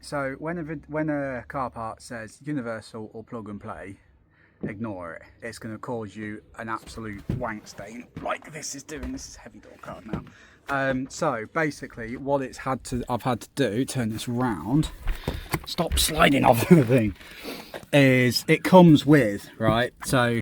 So when a car part says universal or plug and play, ignore it. It's going to cause you an absolute wank stain like this is doing. This is heavy door card now. So basically what I've had to do, turn this round, stop sliding off the thing, is it comes with, right, so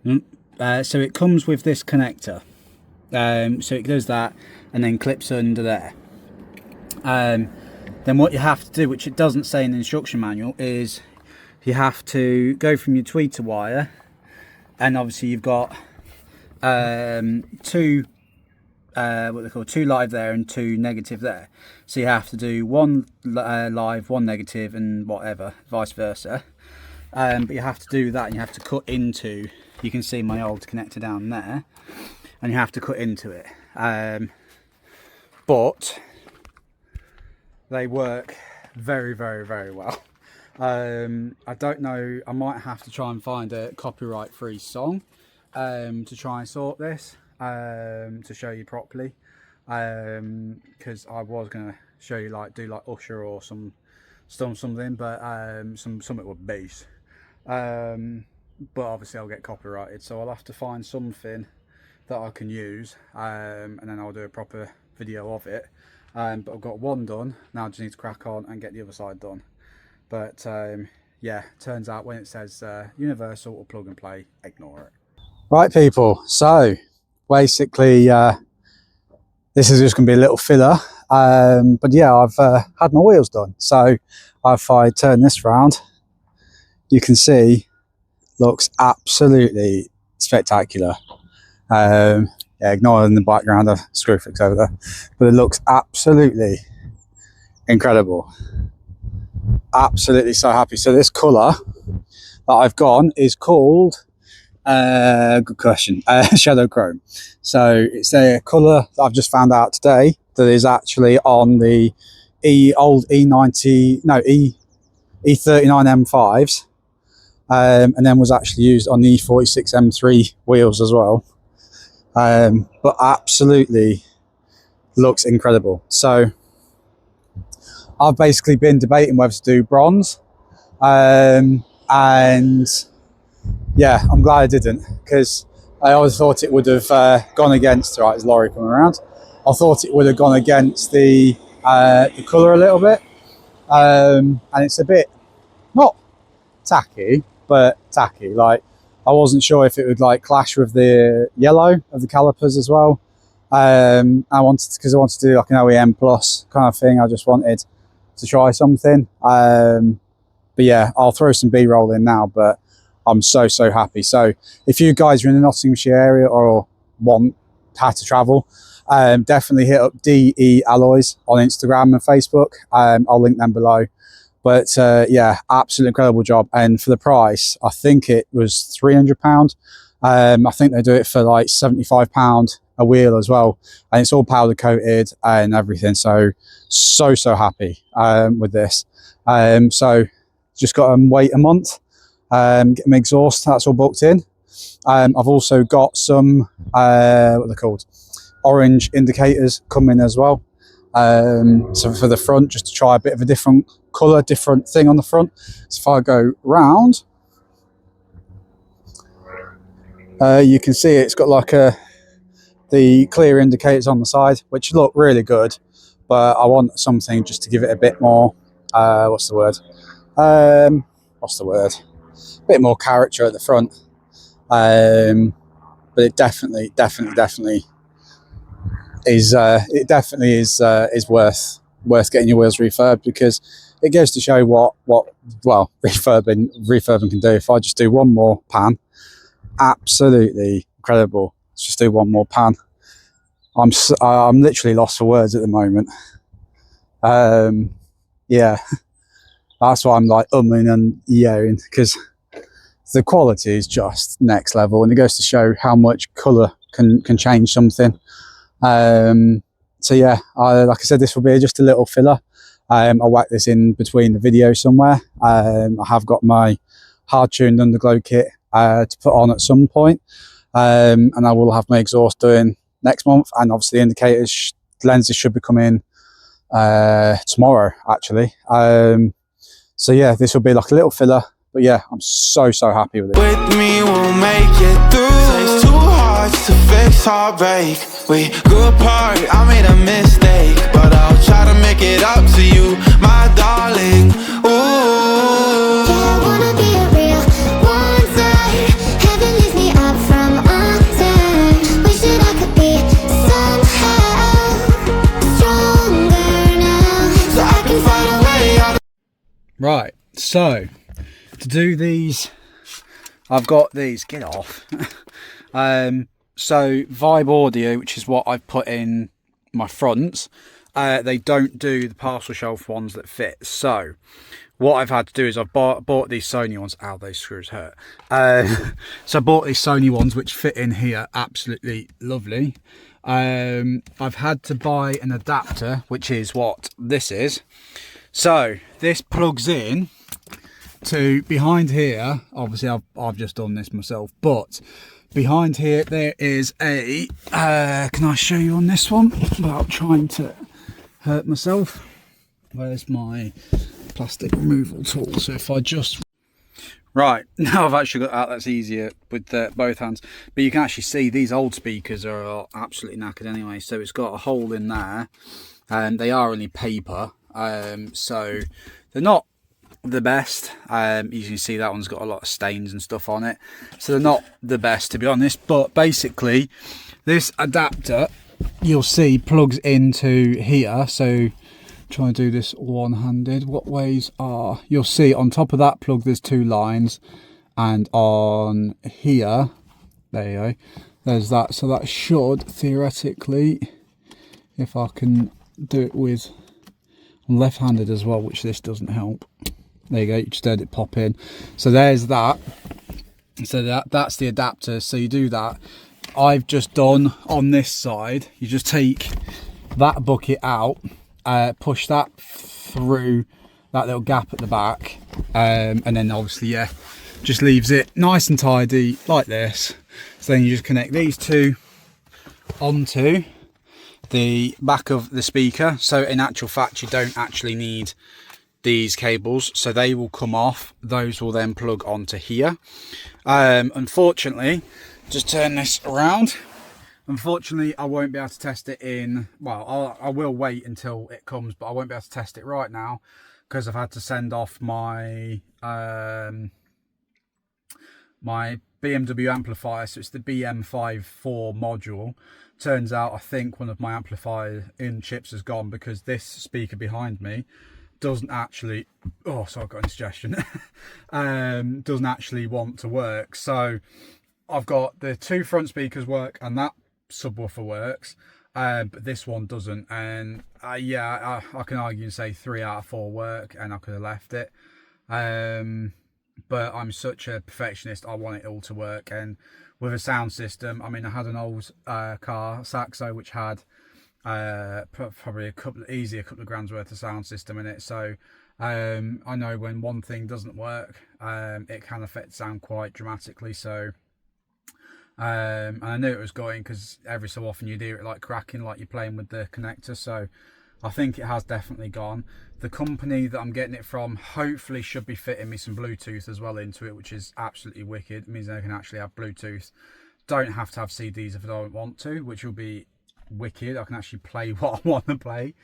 it comes with this connector. So it does that and then clips under there. Then what you have to do, which it doesn't say in the instruction manual, is you have to go from your tweeter wire, and obviously you've got two live there and two negative there. So you have to do one live, one negative, and whatever, vice versa. But you have to do that, and you have to cut into. You can see my old connector down there, and you have to cut into it. But they work very, very, very well. I don't know, I might have to try and find a copyright free song to try and sort this, to show you properly, because I was going to show you do like Usher or something, but something with bass, but obviously I'll get copyrighted, so I'll have to find something that I can use, and then I'll do a proper video of it. But I've got one done now. I just need to crack on and get the other side done. But yeah, turns out when it says universal or plug and play, ignore it. Right, people, so basically this is just going to be a little filler, but yeah, I've had my wheels done. So if I turn this round, you can see looks absolutely spectacular. Yeah, ignoring the background of Screwfix over there, but it looks absolutely incredible. Absolutely so happy. So this colour that I've gone is called, good question, Shadow Chrome. So it's a colour that I've just found out today that is actually on the old E39 M5s, and then was actually used on the E46 M3 wheels as well. But absolutely looks incredible. So I've basically been debating whether to do bronze, and yeah, I'm glad I didn't, because I always thought it would have gone against, right, there's a lorry coming around, I thought it would have gone against the colour a little bit, and it's a bit, not tacky, but tacky, like I wasn't sure if it would like clash with the yellow of the calipers as well. Because I wanted to do like an OEM plus kind of thing. I just wanted to try something. But yeah, I'll throw some B-roll in now, but I'm so happy. So if you guys are in the Nottinghamshire area or want how to travel, definitely hit up DE Alloys on Instagram and Facebook. I'll link them below. But yeah, absolutely incredible job. And for the price, I think it was £300. I think they do it for like £75 a wheel as well. And it's all powder coated and everything. So happy with this. So just got to wait a month, get my exhaust, that's all booked in. I've also got some, what they're called, orange indicators coming as well. So for the front, just to try a bit of a different colour, different thing on the front. So if I go round, you can see it's got like the clear indicators on the side, which look really good, but I want something just to give it a bit more, what's the word, a bit more character at the front. But it definitely is worth getting your wheels refurbed, because it goes to show what refurbing can do. If I just do one more pan, absolutely incredible. Let's just do one more pan. I'm literally lost for words at the moment. Yeah, that's why I'm like umming and yahing, because the quality is just next level, and it goes to show how much colour can change something. So yeah, like I said, this will be just a little filler. I'll whack this in between the video somewhere. I have got my hard tuned underglow kit to put on at some point, and I will have my exhaust doing next month, and obviously the indicators, lenses should be coming tomorrow actually. So yeah, this will be like a little filler, but yeah, I'm so happy with it. With me, we'll make it through. Takes 2 hearts to fix heartbreak. We grew apart, I made a mistake, but I'll try to make it up to you, my darling. Ooh, I wanna be a real one day. Heaven lifts me up from under. Wishing I could be somehow stronger now, so I can find a way out. Right, so to do these, I've got these, get off. So Vibe Audio, which is what I've put in my fronts, they don't do the parcel shelf ones that fit. So what I've had to do is I've bought these Sony ones. Ow, those screws hurt. So I bought these Sony ones which fit in here, absolutely lovely. I've had to buy an adapter, which is what this is. So this plugs in to behind here. Obviously I've just done this myself, but behind here there is a can I show you on this one without trying to hurt myself? Where's my plastic removal tool? So if I just, right, now I've actually got out, that's easier with both hands, but you can actually see these old speakers are absolutely knackered anyway. So it's got a hole in there, and they are only paper, so they're not the best. You can see that one's got a lot of stains and stuff on it, so they're not the best, to be honest. But basically this adapter, you'll see, plugs into here. So try and do this one-handed. What ways are, you'll see on top of that plug there's 2 lines, and on here, there you go, there's that. So that should theoretically, if I can do it with, I'm left-handed as well, which this doesn't help. There you go, you just heard it pop in. So there's that. So that's the adapter. So you do that. I've just done on this side, you just take that bucket out, push that through that little gap at the back, and then obviously, yeah, just leaves it nice and tidy like this. So then you just connect these two onto the back of the speaker. So in actual fact, you don't actually need these cables, so they will come off. Those will then plug onto here. Unfortunately, just turn this around. Unfortunately, I won't be able to test it in, well, I will wait until it comes, but I won't be able to test it right now because I've had to send off my my BMW amplifier. So it's the BM54 module. Turns out I think one of my amplifier in chips has gone, because this speaker behind me doesn't actually, oh, so I've got indigestion, doesn't actually want to work. So I've got the 2 front speakers work and that subwoofer works, but this one doesn't. And yeah, I can argue and say 3 out of 4 work, and I could have left it. But I'm such a perfectionist, I want it all to work. And with a sound system, I mean, I had an old car, Saxo, which had probably a couple of grand's worth of sound system in it. So I know when one thing doesn't work, it can affect sound quite dramatically. So and I knew it was going, because every so often you hear it like cracking, like you're playing with the connector. So I think it has definitely gone. The company that I'm getting it from hopefully should be fitting me some Bluetooth as well into it, which is absolutely wicked. It means I can actually have Bluetooth. Don't have to have CDs if I don't want to, which will be wicked. I can actually play what I want to play,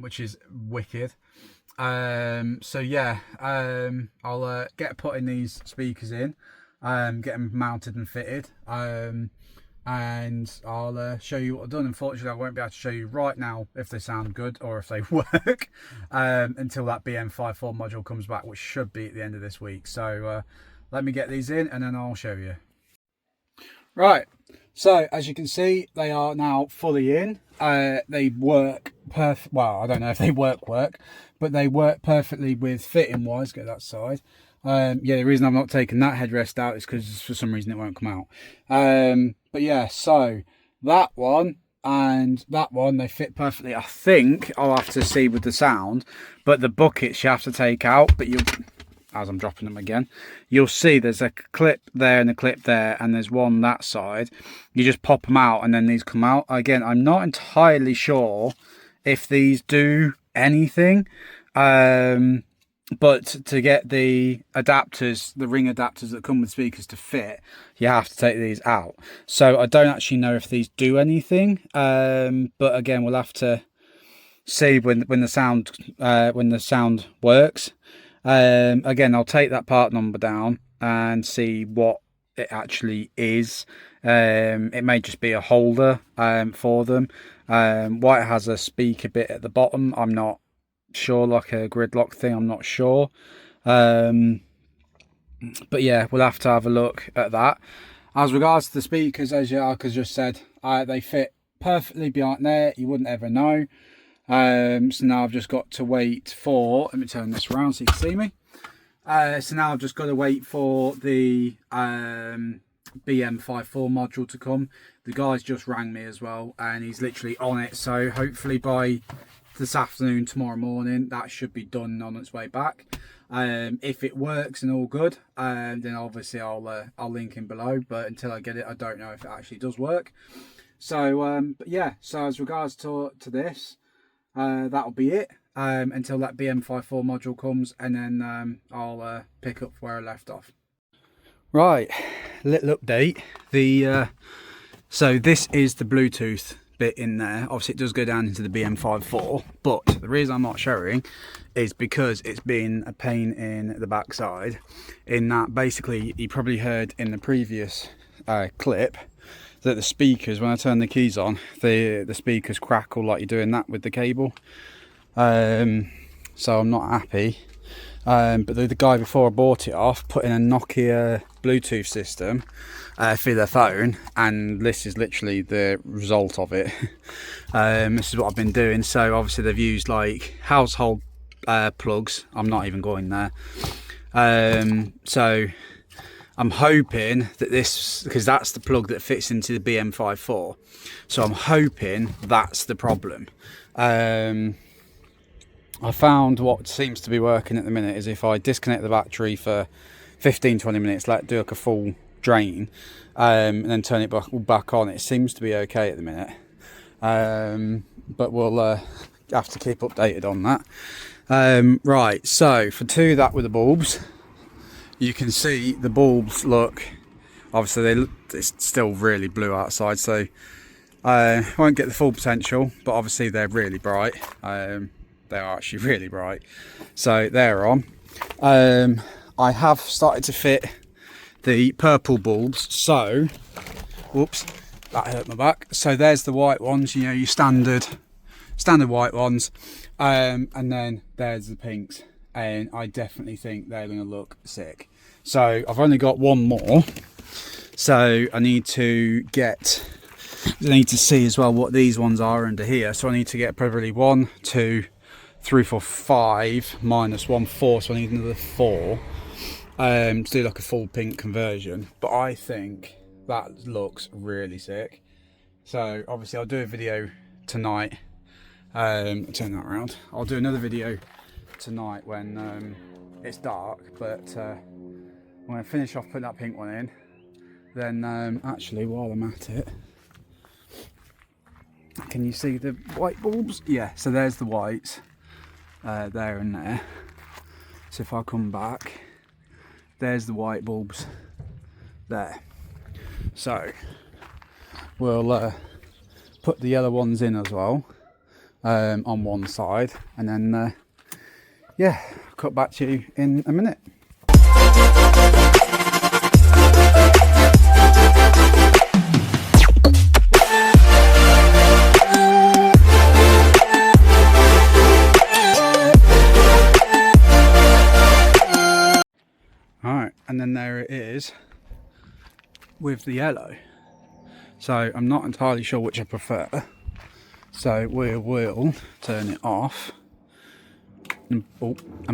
which is wicked. So yeah, I'll get putting these speakers in, get them mounted and fitted, and I'll show you what I've done. Unfortunately, I won't be able to show you right now if they sound good or if they work, until that BM54 module comes back, which should be at the end of this week. So let me get these in and then I'll show you. Right, so as you can see, they are now fully in. They work perfect. Well, I don't know if they work, but they work perfectly with fitting wise. Get that side. Yeah, the reason I've not taken that headrest out is because for some reason it won't come out. But yeah, so that one and that one, they fit perfectly. I think I'll have to see with the sound, but the buckets you have to take out. But you'll, as I'm dropping them again, you'll see there's a clip there and a clip there, and there's one that side. You just pop them out and then these come out. Again, I'm not entirely sure if these do anything. But to get the adapters, the ring adapters that come with speakers to fit, you have to take these out. So I don't actually know if these do anything. But again, we'll have to see when the sound works. Again, I'll take that part number down and see what it actually is. It may just be a holder for them. Why it has a speaker bit at the bottom, I'm not sure, like a gridlock thing, I'm not sure. But yeah, we'll have to have a look at that. As regards to the speakers, as Yarka just said, they fit perfectly behind there, you wouldn't ever know. So now I've just got to wait for, let me turn this around so you can see me. So now I've just got to wait for the BM54 module to come. The guy's just rang me as well, and he's literally on it, so hopefully by this afternoon, tomorrow morning, that should be done on its way back. If it works and all good, then obviously I'll link in below, but until I get it, I don't know if it actually does work. So but yeah, so as regards to this, that'll be it until that BM54 module comes, and then I'll pick up where I left off. Right, little update. So this is the Bluetooth bit in there. Obviously it does go down into the BM54, but the reason I'm not showing is because it's been a pain in the backside, in that basically you probably heard in the previous clip that the speakers, when I turn the keys on, the speakers crackle like you're doing that with the cable. So I'm not happy. But the guy before I bought it off put in a Nokia Bluetooth system for their phone, and this is literally the result of it. This is what I've been doing. So obviously they've used like household plugs. I'm not even going there. So I'm hoping that this, because that's the plug that fits into the BM54, so I'm hoping that's the problem. I found what seems to be working at the minute is if I disconnect the battery for 15-20 minutes, do like a full drain, and then turn it back on, it seems to be okay at the minute. But we'll have to keep updated on that. Right, so for that with the bulbs, you can see the bulbs look, obviously it's still really blue outside, so won't get the full potential, but obviously they're really bright. They are actually really bright, so they're on. I have started to fit the purple bulbs, so whoops, that hurt my back. So there's the white ones, you know, your standard white ones, and then there's the pinks, and I definitely think they're going to look sick. So I've only got one more, so I need to see as well what these ones are under here. So I need to get probably 1, 2, 3, 4, 5 minus 1, 4. So I need another 4 to do like a full pink conversion. But I think that looks really sick. So obviously I'll do a video tonight. Turn that around. I'll do another video tonight when it's dark. But when I finish off putting that pink one in, then actually while I'm at it, can you see the white bulbs? Yeah, so there's the whites. There and there. So if I come back, there's the white bulbs there. So we'll put the yellow ones in as well on one side, and then yeah, I'll cut back to you in a minute. And then there it is with the yellow. So I'm not entirely sure which I prefer. So we will turn it off and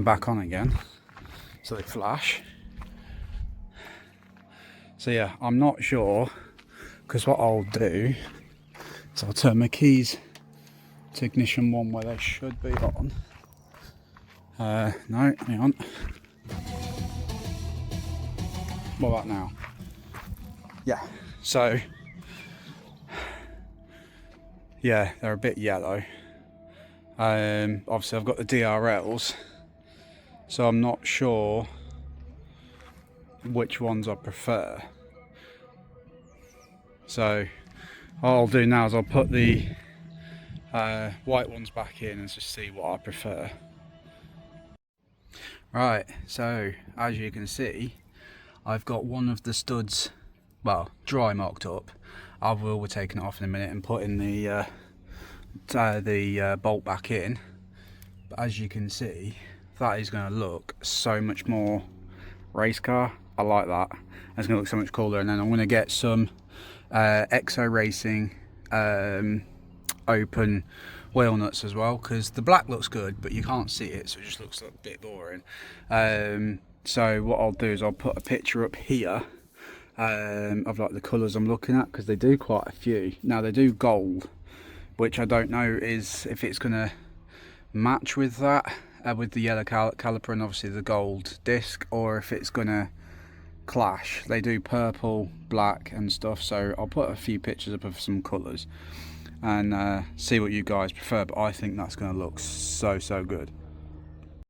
back on again, so they flash. So yeah, I'm not sure, because what I'll do is I'll turn my keys to ignition 1 where they should be on. No, hang on. What about now? Yeah, so yeah, they're a bit yellow. Obviously I've got the DRLs, so I'm not sure which ones I prefer. So what I'll do now is I'll put the white ones back in and just see what I prefer. Right, so as you can see, I've got one of the studs, well, dry mocked up. I will be taking it off in a minute and putting the bolt back in. But as you can see, that is going to look so much more race car. I like that. It's going to look so much cooler. And then I'm going to get some Exo Racing open wheel nuts as well, because the black looks good but you can't see it, so it just looks a bit boring. So what I'll do is I'll put a picture up here of like the colours I'm looking at, because they do quite a few. Now they do gold, which I don't know is if it's going to match with that, with the yellow caliper and obviously the gold disc, or if it's going to clash. They do purple, black and stuff, so I'll put a few pictures up of some colours and see what you guys prefer, but I think that's going to look so good.